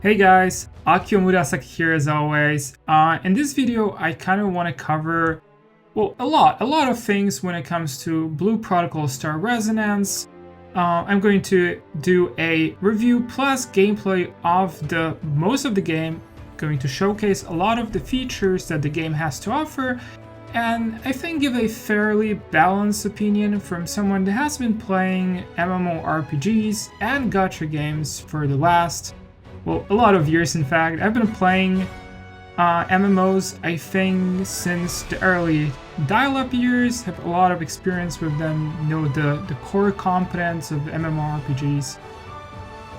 Hey guys, Akio Murasaki here as always. In this video, I kind of want to cover, well, a lot of things when it comes to Blue Protocol Star Resonance. I'm going to do a review plus gameplay of most of the game, going to showcase a lot of the features that the game has to offer, and I think give a fairly balanced opinion from someone that has been playing MMORPGs and gacha games for the last, well, a lot of years in fact. I've been playing MMOs, I think, since the early dial-up years, have a lot of experience with them, know the core competence of MMORPGs.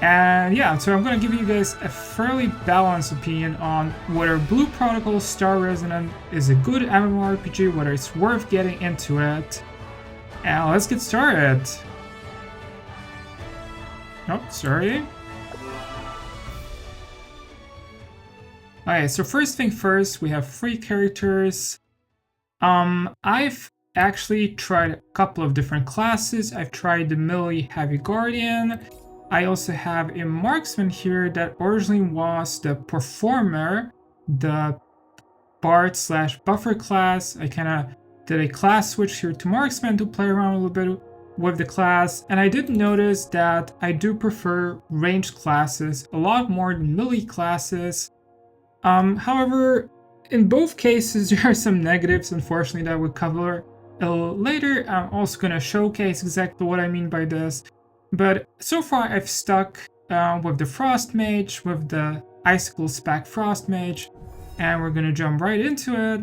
And yeah, so I'm gonna give you guys a fairly balanced opinion on whether Blue Protocol Star Resonance is a good MMORPG, whether it's worth getting into it. And let's get started. Oh, sorry. Okay, so first thing first, we have 3 characters. I've actually tried a couple of different classes. I've tried the melee heavy guardian. I also have a marksman here that originally was the performer, the bard / buffer class. I kind of did a class switch here to marksman to play around a little bit with the class, and I did notice that I do prefer ranged classes a lot more than melee classes. However, in both cases, there are some negatives, unfortunately, that we'll cover a little later. I'm also going to showcase exactly what I mean by this. But so far, I've stuck with the Frost Mage, with the Icicle Spec Frost Mage, and we're going to jump right into it.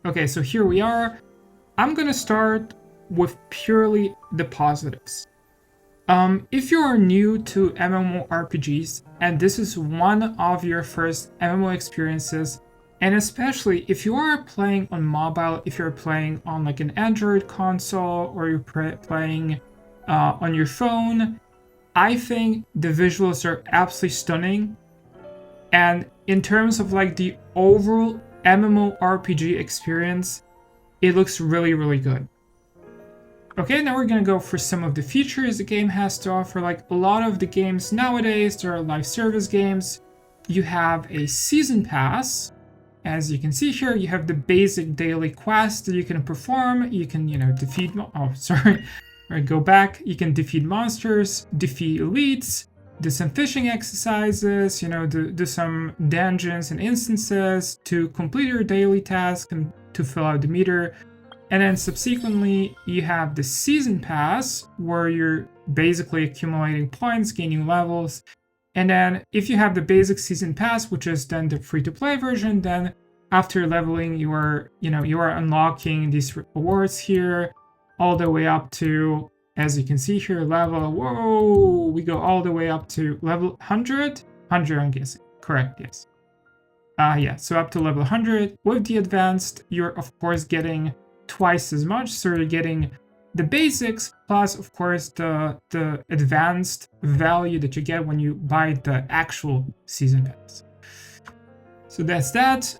Okay, so here we are. I'm going to start with purely the positives. If you are new to MMORPGs and this is one of your first MMO experiences, and especially if you are playing on mobile, if you're playing on like an Android console or you're playing on your phone, I think the visuals are absolutely stunning. And in terms of like the overall MMORPG experience, it looks really, really good. Okay, now we're gonna go for some of the features the game has to offer. Like a lot of the games nowadays, there are live service games. You have a season pass. As you can see here, you have the basic daily quests that you can perform. You can, defeat, go back. You can defeat monsters, defeat elites, do some fishing exercises, do some dungeons and instances to complete your daily task and to fill out the meter. And then subsequently, you have the Season Pass, where you're basically accumulating points, gaining levels. And then if you have the basic Season Pass, which is then the free-to-play version, then after leveling, you are unlocking these rewards here, all the way up to, as you can see here, we go all the way up to level 100? 100, I'm guessing. Correct, yes. So up to level 100. With the advanced, you're of course getting twice as much, so you're getting the basics plus of course the advanced value that you get when you buy the actual season pass. So that's that.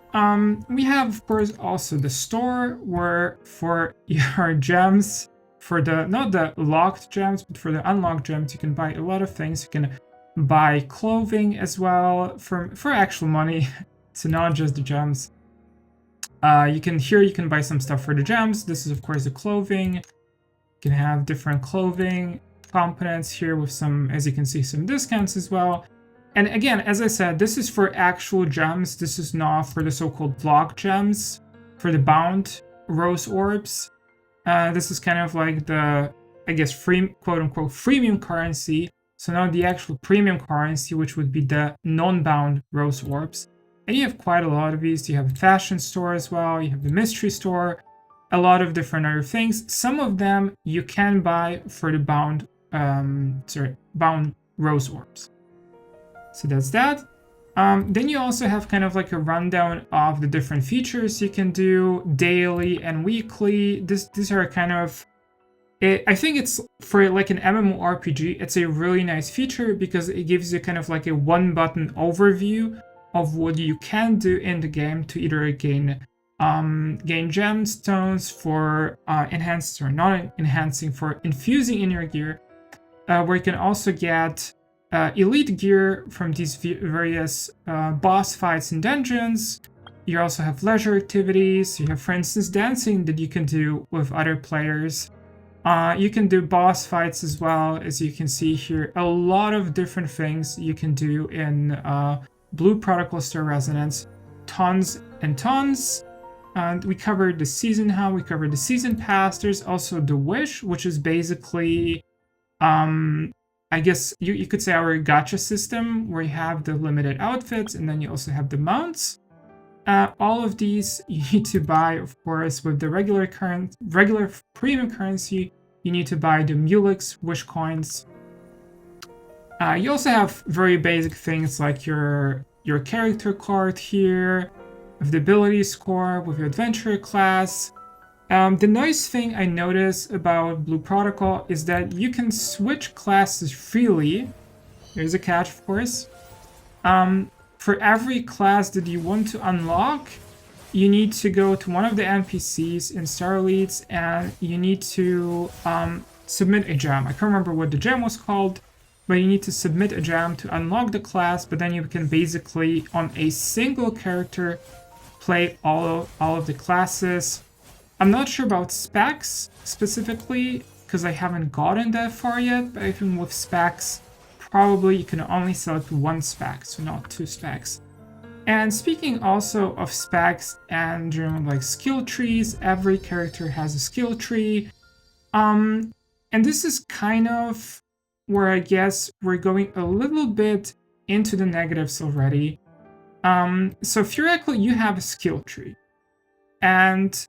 We have of course also the store, where for your gems, for the not the locked gems but for the unlocked gems, you can buy a lot of things. You can buy clothing as well for actual money, so not just the gems. You can buy some stuff for the gems. This is of course the clothing. You can have different clothing components here with some, as you can see, some discounts as well. And again, as I said, this is for actual gems. This is not for the so-called block gems, for the bound rose orbs. This is kind of like the, I guess, free, quote-unquote, freemium currency. So not the actual premium currency, which would be the non-bound rose orbs. And you have quite a lot of these. You have a fashion store as well. You have the mystery store. A lot of different other things. Some of them you can buy for the bound rose orbs. So that's that. Then you also have kind of like a rundown of the different features you can do daily and weekly. These are kind of, I think it's for like an MMORPG, it's a really nice feature because it gives you kind of like a one-button overview of what you can do in the game to either gain gemstones for enhancing or not enhancing, for infusing in your gear, where you can also get elite gear from these various boss fights and dungeons. You also have leisure activities. You have, for instance, dancing that you can do with other players. You can do boss fights as well, as you can see here. A lot of different things you can do in Blue Protocol Star Resonance. Tons and tons. And we covered the season hub, we covered the season pass. There's also the Wish, which is basically, I guess you could say our gacha system, where you have the limited outfits and then you also have the mounts. All of these you need to buy, of course, with the regular premium currency. You need to buy the Mulix Wish coins. You also have very basic things like your character card here, with the ability score, with your adventurer class. The nice thing I noticed about Blue Protocol is that you can switch classes freely. There's a catch, of course. For every class that you want to unlock, you need to go to one of the NPCs in Star Elites and you need to submit a gem. I can't remember what the gem was called, but you need to submit a gem to unlock the class, but then you can basically, on a single character, play all of the classes. I'm not sure about specs specifically, because I haven't gotten that far yet, but I think with specs, probably you can only select one spec, so not two specs. And speaking also of specs and like skill trees, every character has a skill tree. And this is kind of where I guess we're going a little bit into the negatives already. So theoretically, you have a skill tree. And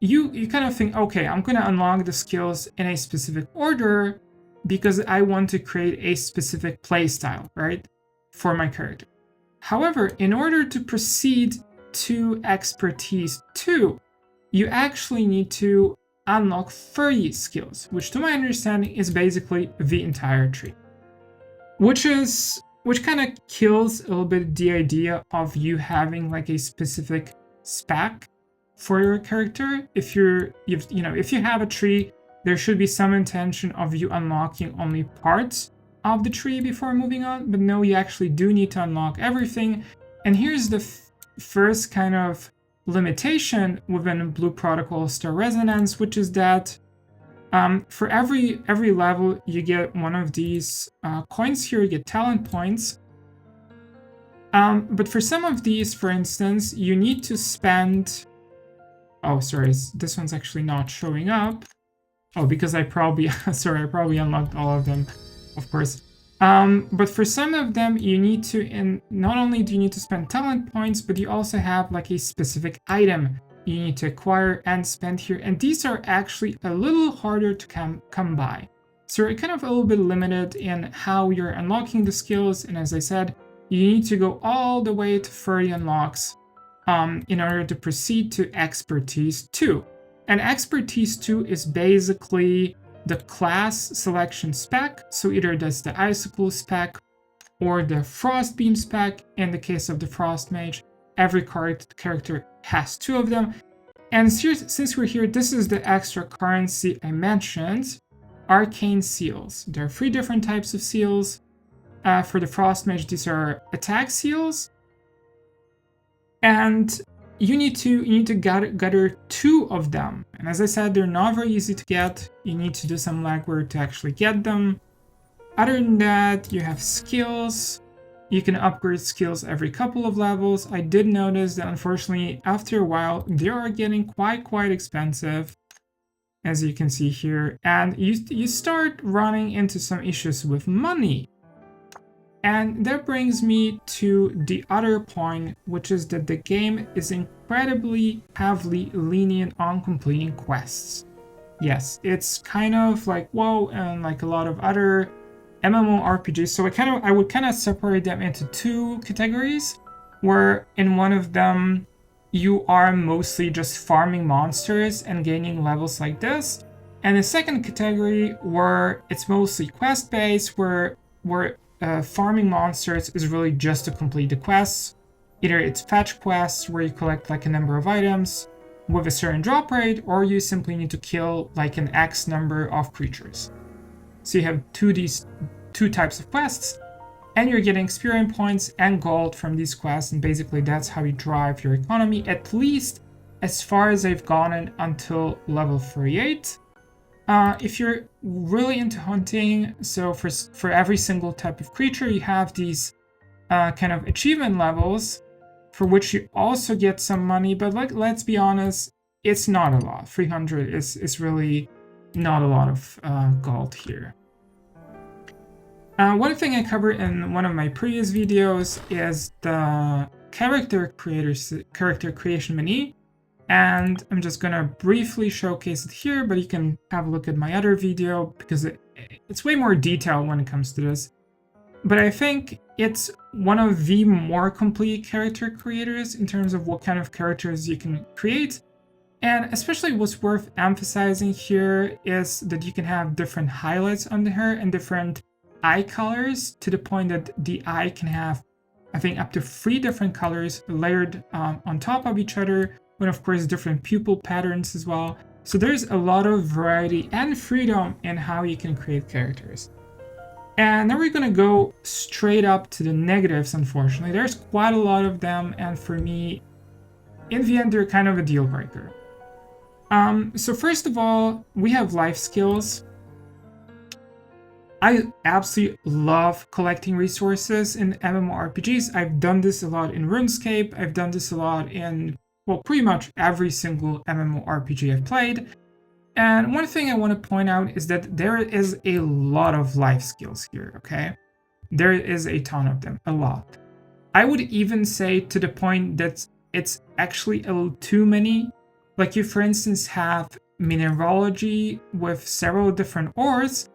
you kind of think, okay, I'm going to unlock the skills in a specific order because I want to create a specific playstyle, right, for my character. However, in order to proceed to Expertise 2, you actually need to unlock 30 skills, which to my understanding is basically the entire tree. Which kind of kills a little bit the idea of you having like a specific spec for your character. If you have a tree, there should be some intention of you unlocking only parts of the tree before moving on, but no, you actually do need to unlock everything. And here's the first kind of limitation within Blue Protocol Star Resonance, which is that for every level you get one of these coins here, you get talent points. But for some of these, for instance, you need to spend... Oh, sorry, this one's actually not showing up. Oh, because I probably unlocked all of them, of course. But for some of them, you need to, and not only do you need to spend talent points, but you also have like a specific item you need to acquire and spend here. And these are actually a little harder to come by. So you're kind of a little bit limited in how you're unlocking the skills. And as I said, you need to go all the way to 30 unlocks in order to proceed to Expertise 2. And Expertise 2 is basically the class selection spec. So either that's the Icicle spec or the Frost Beam spec. In the case of the Frost Mage, every character has two of them. And since we're here, this is the extra currency I mentioned, Arcane Seals. There are 3 different types of seals. For the Frost Mage, these are attack seals. And you need to gather 2 of them. And as I said, they're not very easy to get. You need to do some legwork to actually get them. Other than that, you have skills. You can upgrade skills every couple of levels. I did notice that unfortunately, after a while, they are getting quite expensive, as you can see here. And you start running into some issues with money. And that brings me to the other point, which is that the game is incredibly heavily lenient on completing quests. Yes, it's kind of like WoW and like a lot of other MMORPGs. So I would kind of separate them into 2 categories, where in one of them you are mostly just farming monsters and gaining levels like this. And the second category where it's mostly quest-based, where farming monsters is really just to complete the quests. Either it's fetch quests where you collect like a number of items with a certain drop rate, or you simply need to kill like an X number of creatures. So you have two types of quests, and you're getting experience points and gold from these quests, and basically that's how you drive your economy, at least as far as I've gotten until level 38. If you're really into hunting, so for every single type of creature, you have these kind of achievement levels for which you also get some money, but like, let's be honest, it's not a lot. 300 is really not a lot of gold here. One thing I covered in one of my previous videos is the character creation menu, and I'm just gonna briefly showcase it here, but you can have a look at my other video because it's way more detailed when it comes to this. But I think it's one of the more complete character creators in terms of what kind of characters you can create. And especially what's worth emphasizing here is that you can have different highlights on the hair and different eye colors, to the point that the eye can have, I think, up to 3 different colors layered on top of each other, with of course different pupil patterns as well. So there's a lot of variety and freedom in how you can create characters. And then we're gonna go straight up to the negatives, unfortunately. There's quite a lot of them, and for me, in the end, they're kind of a deal breaker. So first of all, we have life skills. I absolutely love collecting resources in MMORPGs. I've done this a lot in RuneScape. I've done this a lot in, well, pretty much every single MMORPG I've played. And one thing I want to point out is that there is a lot of life skills here, okay? There is a ton of them, a lot. I would even say to the point that it's actually a little too many. Like you, for instance, have mineralogy with several different ores,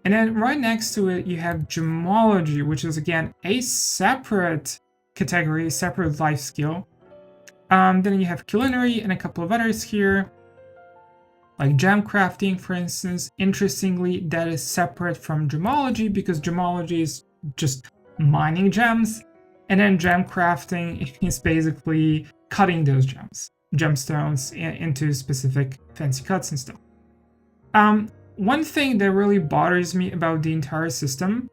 and then right next to it, you have gemology, which is again a separate category, separate life skill. Then you have culinary and a couple of others here, like gem crafting, for instance. Interestingly, that is separate from gemology because gemology is just mining gems, and then gem crafting is basically cutting those gemstones into specific fancy cuts and stuff. One thing that really bothers me about the entire system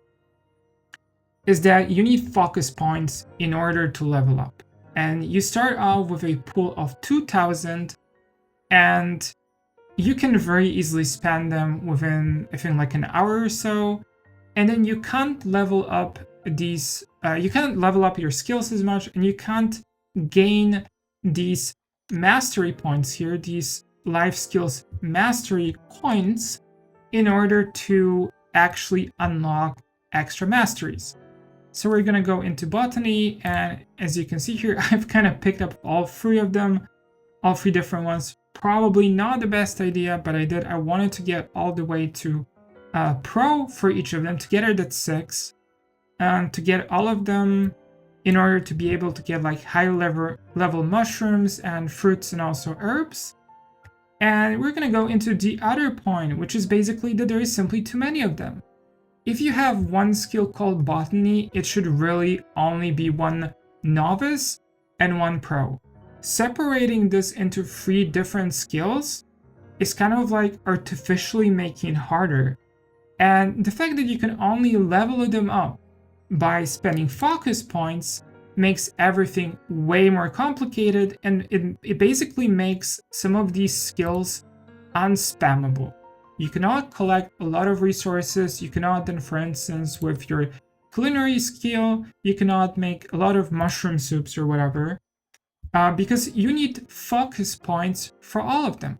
is that you need focus points in order to level up. And you start off with a pool of 2,000, and you can very easily spend them within, I think, like an hour or so. And then you can't level up these, you can't level up your skills as much, and you can't gain these mastery points here, these life skills mastery points, in order to actually unlock extra masteries. So we're gonna go into botany, and as you can see here, I've kind of picked up all 3 of them, all 3 different ones. Probably not the best idea, but I wanted to get all the way to pro for each of them. Together that's 6, and to get all of them in order to be able to get like high level mushrooms and fruits and also herbs. And we're going to go into the other point, which is basically that there is simply too many of them. If you have one skill called botany, it should really only be 1 novice and 1 pro. Separating this into 3 different skills is kind of like artificially making it harder. And the fact that you can only level them up by spending focus points makes everything way more complicated, and it basically makes some of these skills unspammable. You cannot collect a lot of resources. You cannot then, for instance, with your culinary skill, you cannot make a lot of mushroom soups or whatever, because you need focus points for all of them.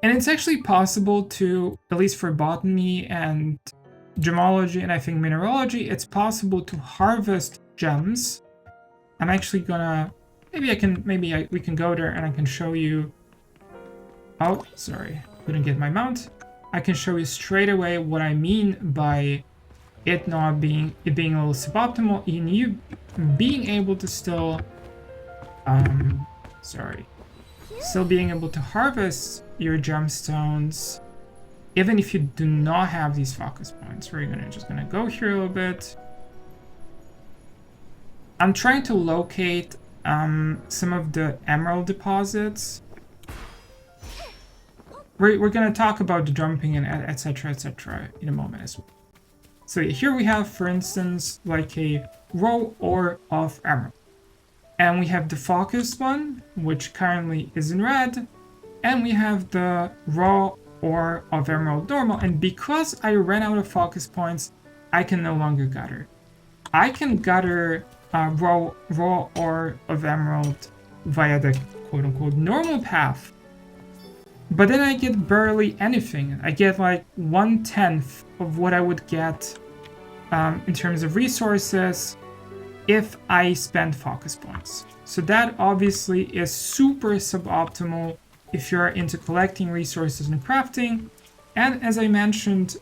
And it's actually possible to, at least for botany and gemology and I think mineralogy, it's possible to harvest gems. I'm actually gonna, we can go there and I can show you. Oh, sorry, couldn't get my mount. I can show you straight away what I mean by it being a little suboptimal, in you being able to still, still being able to harvest your gemstones, even if you do not have these focus points. We're just gonna go here a little bit. I'm trying to locate some of the emerald deposits. We're gonna talk about the jumping and etc. in a moment as well. So here we have, for instance, like a raw ore of emerald. And we have the focused one, which currently is in red. And we have the raw ore of emerald normal. And because I ran out of focus points, I can no longer gather. I can gather raw ore of emerald via the quote-unquote normal path. But then I get barely anything. I get like 1/10 of what I would get in terms of resources if I spend focus points. So that obviously is super suboptimal if you're into collecting resources and crafting. And as I mentioned,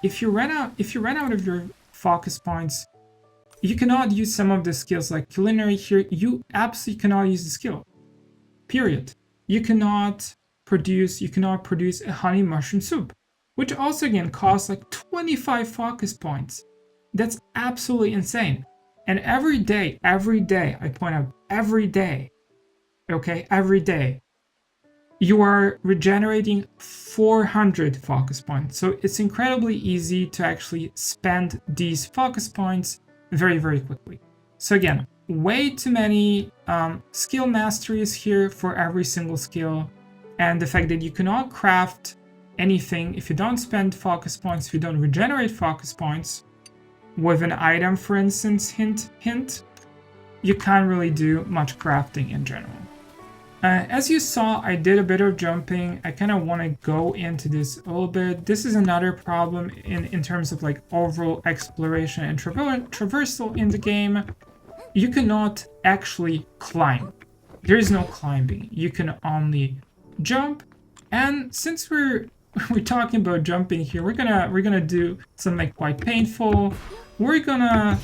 if you run out of your focus points, you cannot use some of the skills like culinary here. You absolutely cannot use the skill. Period. You cannot produce a honey mushroom soup, which also again costs like 25 focus points. That's absolutely insane. And every day, I point out, every day, you are regenerating 400 focus points. So it's incredibly easy to actually spend these focus points very, very quickly. So again, way too many skill masteries here for every single skill. And the fact that you cannot craft anything if you don't spend focus points, if you don't regenerate focus points with an item, for instance, hint, you can't really do much crafting in general. As you saw, I did a bit of jumping. I kind of want to go into this a little bit. This is another problem in terms of like overall exploration and traversal in the game. You cannot actually climb. There is no climbing. You can only jump. And since we're talking about jumping here, we're gonna do something quite painful. We're gonna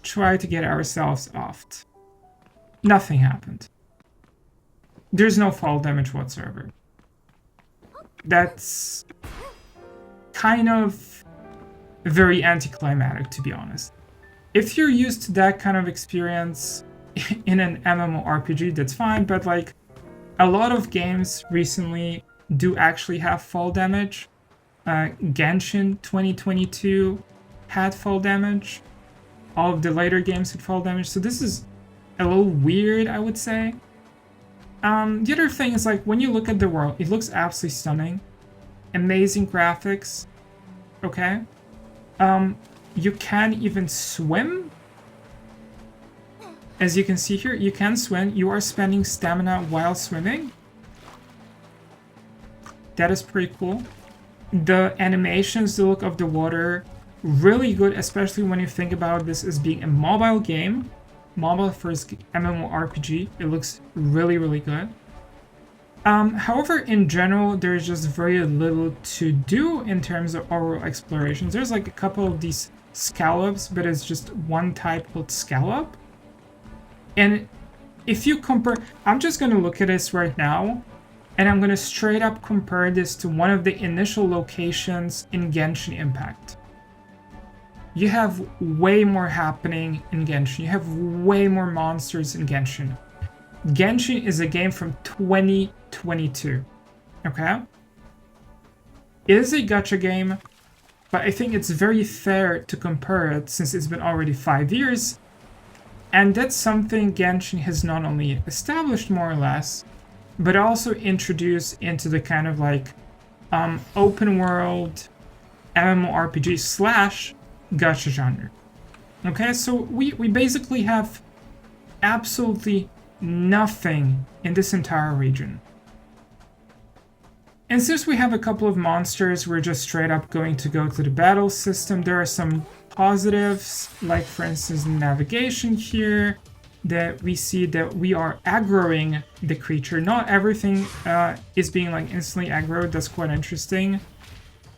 try to get ourselves offed. Nothing happened. There's no fall damage whatsoever. That's kind of very anticlimactic, to be honest. If you're used to that kind of experience in an MMORPG, that's fine, but like a lot of games recently do actually have fall damage. Genshin 2022 had fall damage. All of the later games had fall damage, so this is a little weird, I would say. The other thing is, like, when you look at the world, it looks absolutely stunning. Amazing graphics. Okay. You can even swim. As you can see here, you can swim. You are spending stamina while swimming. That is pretty cool. The animations, the look of the water, really good, especially when you think about this as being a mobile game. Mobile first MMORPG. It looks really, really good. However, in general, there's just very little to do in terms of overall explorations. There's like a couple of these scallops, but it's just one type called scallop. And if you compare, I'm just going to look at this right now, and I'm going to straight up compare this to one of the initial locations in Genshin Impact. You have way more happening in Genshin. You have way more monsters in Genshin. Genshin is a game from 2022, okay? It is a gacha game, but I think it's very fair to compare it since it's been already 5 years. And that's something Genshin has not only established more or less, but also introduced into the kind of like open world MMORPG slash gacha genre. Okay, so we basically have absolutely nothing in this entire region. And since we have a couple of monsters, we're just straight up going to go to the battle system. There are some positives, like for instance navigation here, that we see that we are aggroing the creature. Not everything is being like instantly aggroed. That's quite interesting.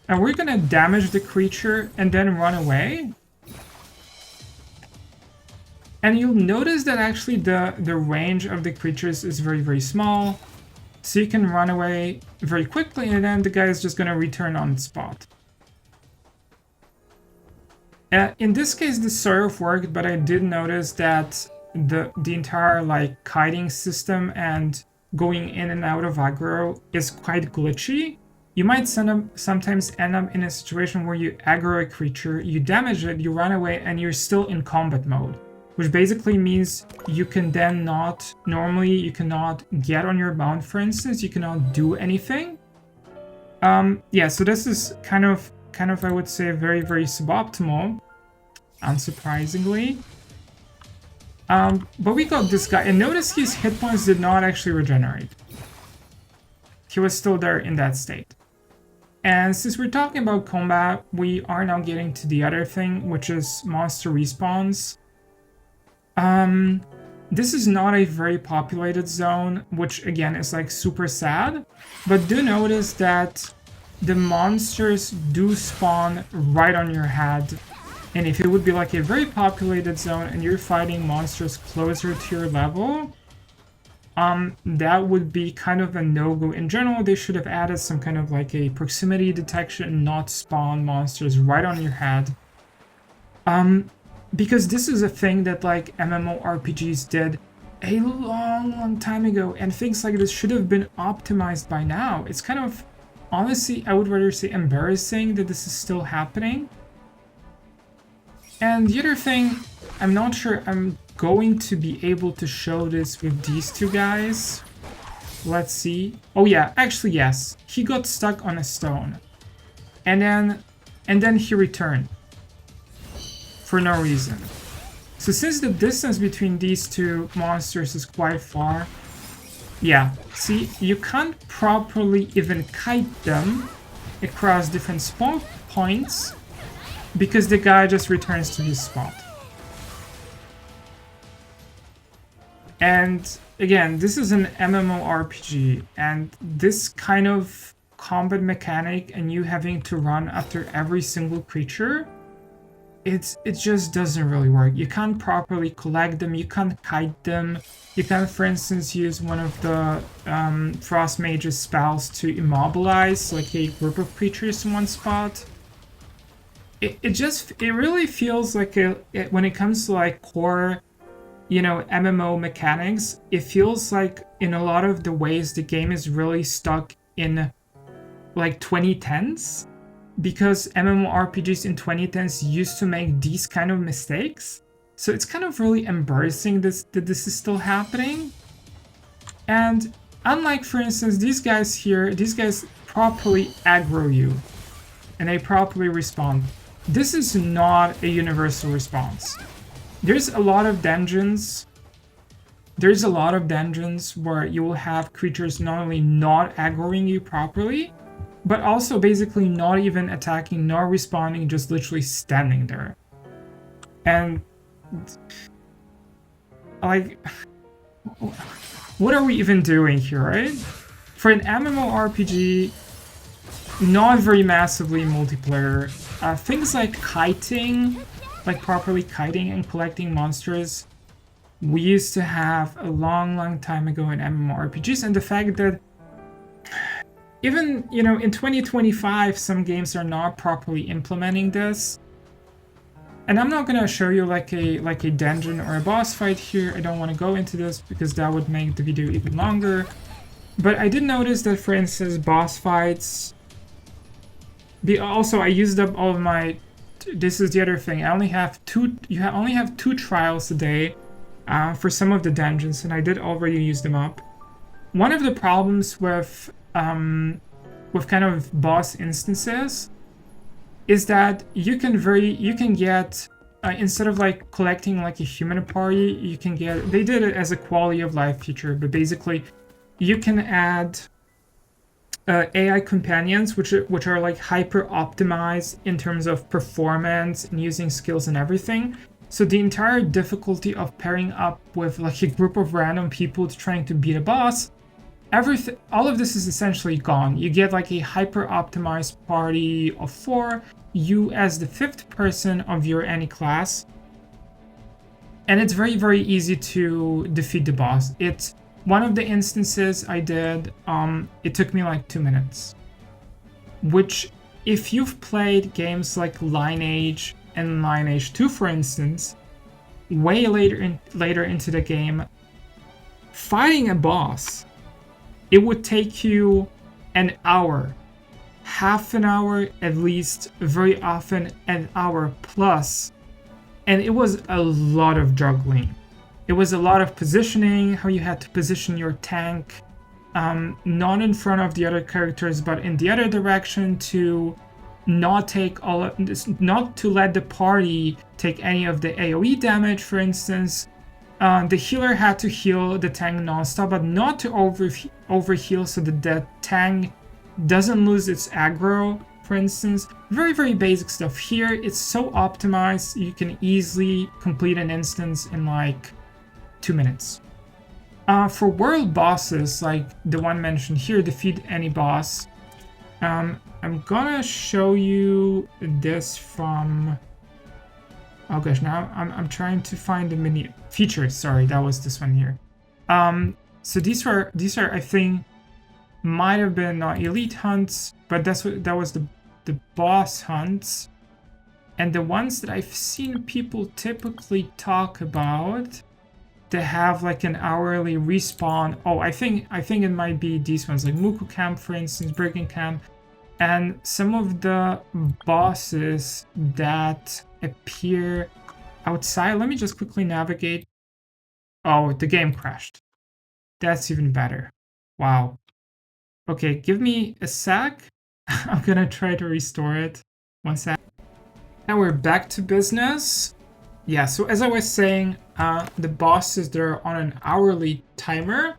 And we're gonna damage the creature and then run away. And you'll notice that actually the range of the creatures is very, very small. So you can run away very quickly and then the guy is just gonna return on the spot. In this case, this sort of worked, but I did notice that the entire like kiting system and going in and out of aggro is quite glitchy. You might sometimes end up in a situation where you aggro a creature, you damage it, you run away, and you're still in combat mode, which basically means you can then not, normally you cannot get on your mount, for instance, you cannot do anything. Yeah, so this is kind of I would say very, very suboptimal, unsurprisingly. But we got this guy, and notice his hit points did not actually regenerate. He was still there in that state. And since we're talking about combat, we are now getting to the other thing, which is monster respawns. This is not a very populated zone, which again is like super sad, but do notice that the monsters do spawn right on your head. And if it would be like a very populated zone and you're fighting monsters closer to your level, that would be kind of a no-go. In general, they should have added some kind of like a proximity detection, not spawn monsters right on your head. Because this is a thing that like MMORPGs did a long time ago, and things like this should have been optimized by now. It's kind of, honestly, I would rather say embarrassing that this is still happening. And the other thing, I'm not sure I'm going to be able to show this with these two guys. Let's see. Oh yeah, actually yes. He got stuck on a stone. And then he returned. For no reason. So since the distance between these two monsters is quite far, yeah, see, you can't properly even kite them across different spawn points because the guy just returns to his spot. And again, this is an MMORPG, and this kind of combat mechanic and you having to run after every single creature, it just doesn't really work. You can't properly collect them, you can't kite them, you can, for instance, use one of the Frost Mage's spells to immobilize like a group of creatures in one spot. It really feels like when it comes to like core, you know, MMO mechanics, it feels like in a lot of the ways the game is really stuck in like 2010s, because MMORPGs in 2010s used to make these kind of mistakes. So it's kind of really embarrassing that this is still happening. And unlike, for instance, these guys here, these guys properly aggro you and they properly respond. This is not a universal response. There's a lot of dungeons. There's a lot of dungeons where you will have creatures not only not aggroing you properly, but also basically not even attacking, nor responding, just literally standing there. And like, what are we even doing here, right? For an MMORPG, not very massively multiplayer, things like kiting, like properly kiting and collecting monsters, we used to have a long time ago in MMORPGs, and the fact that even, you know, in 2025, some games are not properly implementing this. And I'm not gonna show you like a dungeon or a boss fight here. I don't want to go into this because that would make the video even longer. But I did notice that, for instance, boss fights. Also, I used up all of my. This is the other thing. I only have two. You only have 2 trials a day for some of the dungeons, and I did already use them up. One of the problems with kind of boss instances is that you can get instead of like collecting like a human party, you can get, they did it as a quality of life feature, but basically you can add AI companions which are like hyper optimized in terms of performance and using skills and everything. So the entire difficulty of pairing up with like a group of random people trying to beat a boss, all of this is essentially gone. You get like a hyper optimized party of 4, you as the 5th person of your any class, and it's very easy to defeat the boss. It's one of the instances I did, it took me like 2 minutes, which if you've played games like Lineage in Lineage 2, for instance, way later into the game, fighting a boss, it would take you an hour, half an hour at least, very often an hour plus, and it was a lot of juggling. It was a lot of positioning, how you had to position your tank, not in front of the other characters, but in the other direction to not to let the party take any of the AoE damage, for instance. The healer had to heal the tank non-stop, but not to overheal so that the tank doesn't lose its aggro, for instance. Very, very basic stuff here. It's so optimized, you can easily complete an instance in like 2 minutes. For world bosses, like the one mentioned here, defeat any boss. I'm gonna show you this from... Oh gosh, now I'm trying to find the menu features. Sorry, that was this one here. So these are I think might have been not elite hunts, but that was the boss hunts, and the ones that I've seen people typically talk about to have like an hourly respawn. Oh, I think it might be these ones, like Muku Camp, for instance, Brigand Camp, and some of the bosses that appear outside. Let me just quickly navigate. Oh, the game crashed. That's even better. Wow. Okay, give me a sec. I'm gonna try to restore it. 1 sec. Now we're back to business. Yeah, so as I was saying, the bosses, they're on an hourly timer.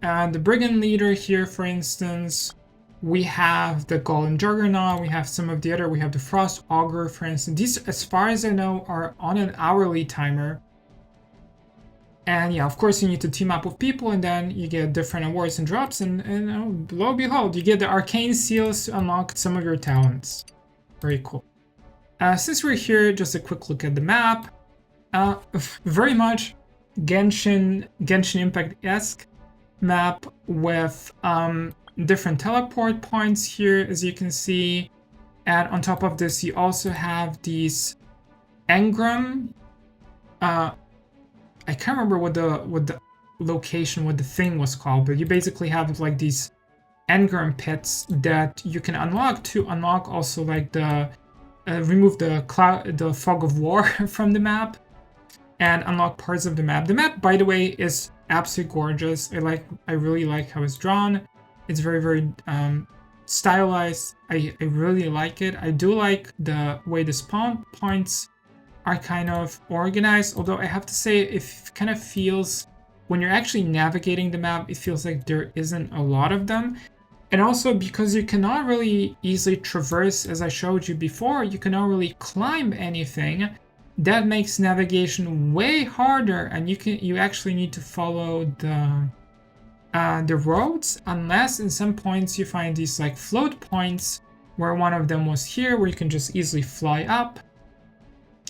The Brigand Leader here, for instance, we have the Golden Juggernaut, we have some of the other, we have the Frost Augur, for instance. These, as far as I know, are on an hourly timer. And yeah, of course, you need to team up with people, and then you get different awards and drops, and lo and behold, you get the Arcane Seals to unlock some of your talents. Very cool. Since we're here, just a quick look at the map. Very much Genshin Impact-esque map with different teleport points here, as you can see. And on top of this, you also have these engram. I can't remember what the location, what the thing was called, but you basically have like these engram pits that you can unlock to unlock also like the remove the fog of war from the map and unlock parts of the map. The map, by the way, is absolutely gorgeous. I really like how it's drawn. It's very, very stylized. I really like it. I do like the way the spawn points are kind of organized, although I have to say it kind of feels, when you're actually navigating the map, it feels like there isn't a lot of them. And also because you cannot really easily traverse, as I showed you before, you cannot really climb anything. That makes navigation way harder, and you actually need to follow the roads, unless in some points you find these like float points, where one of them was here, where you can just easily fly up.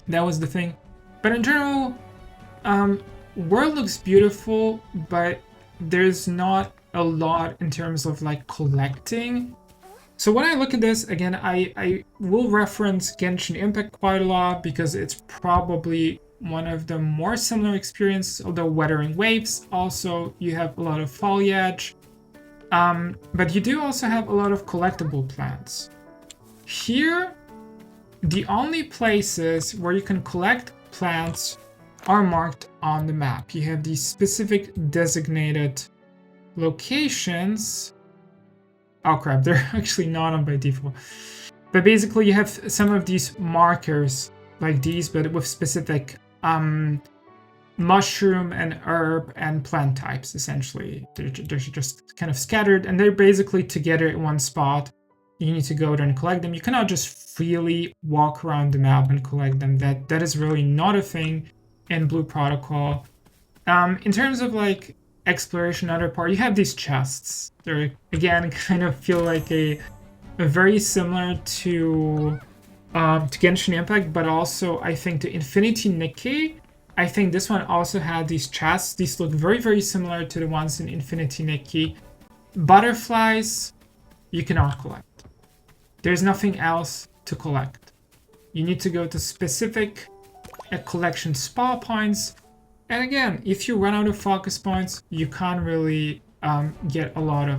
That was the thing. But in general, world looks beautiful, but there's not a lot in terms of like collecting. So when I look at this, again, I will reference Genshin Impact quite a lot because it's probably one of the more similar experiences, although Weathering Waves, also you have a lot of foliage. But you do also have a lot of collectible plants. Here, the only places where you can collect plants are marked on the map. You have these specific designated locations. Oh crap, they're actually not on by default. But basically you have some of these markers like these, but with specific mushroom and herb and plant types, essentially. They're just kind of scattered, and they're basically together in one spot. You need to go there and collect them. You cannot just freely walk around the map and collect them. That is really not a thing in Blue Protocol. In terms of like exploration, other part, you have these chests. They're again kind of feel like a very similar to Genshin Impact, but also I think to Infinity Nikki. I think this one also had these chests. These look very, very similar to the ones in Infinity Nikki. Butterflies, you cannot collect. There's nothing else to collect. You need to go to specific collection spa points. And again, if you run out of focus points, you can't really get a lot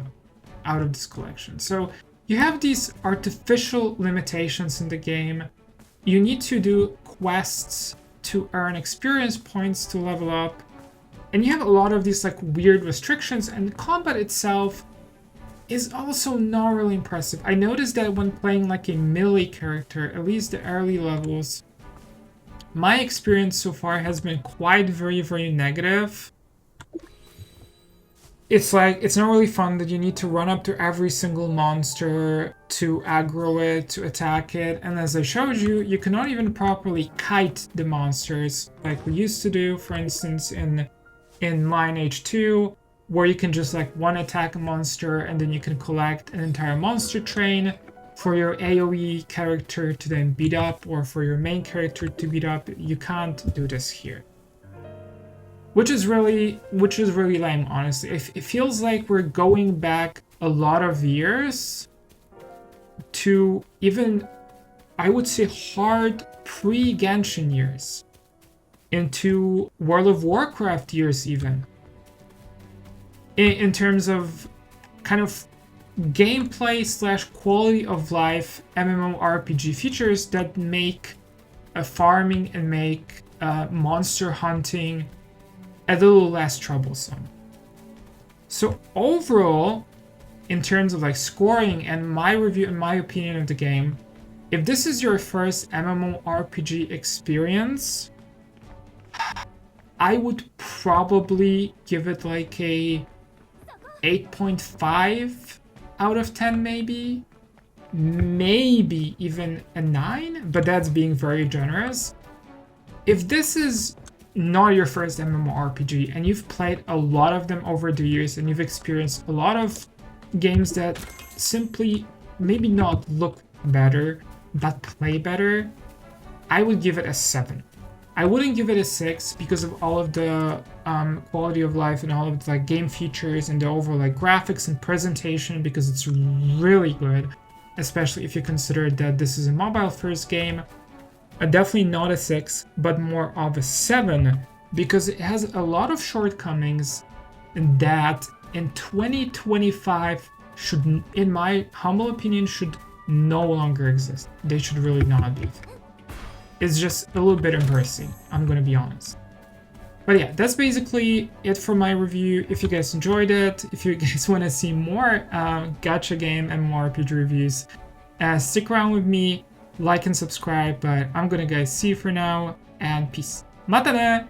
out of this collection. So you have these artificial limitations in the game. You need to do quests to earn experience points to level up. And you have a lot of these like weird restrictions, and the combat itself is also not really impressive. I noticed that when playing like a melee character, at least the early levels, my experience so far has been quite very negative. It's like, it's not really fun that you need to run up to every single monster to aggro it, to attack it. And as I showed you, you cannot even properly kite the monsters like we used to do, for instance, in Lineage 2, where you can just like one attack a monster and then you can collect an entire monster train for your AoE character to then beat up, or for your main character to beat up. You can't do this here. Which is really lame, honestly. It feels like we're going back a lot of years to even, I would say, hard pre-Genshin years, into World of Warcraft years even, in terms of kind of gameplay / quality of life MMORPG features that make farming and make monster hunting a little less troublesome. So overall, in terms of like scoring and my review and my opinion of the game, if this is your first MMORPG experience, I would probably give it like a 8.5 out of 10, maybe even a 9, but that's being very generous. If this is not your first MMORPG and you've played a lot of them over the years and you've experienced a lot of games that simply maybe not look better but play better, I would give it a 7. I wouldn't give it a 6 because of all of the quality of life and all of the like game features and the overall like graphics and presentation, because it's really good, especially if you consider that this is a mobile first game. Definitely not a 6, but more of a 7, because it has a lot of shortcomings that in 2025 should, in my humble opinion, should no longer exist. They should really not be. It's just a little bit embarrassing, I'm gonna be honest. But yeah, that's basically it for my review. If you guys enjoyed it, if you guys want to see more gacha game and MMORPG reviews, stick around with me. Like and subscribe, but I'm gonna guys see you for now, and peace. Mata ne!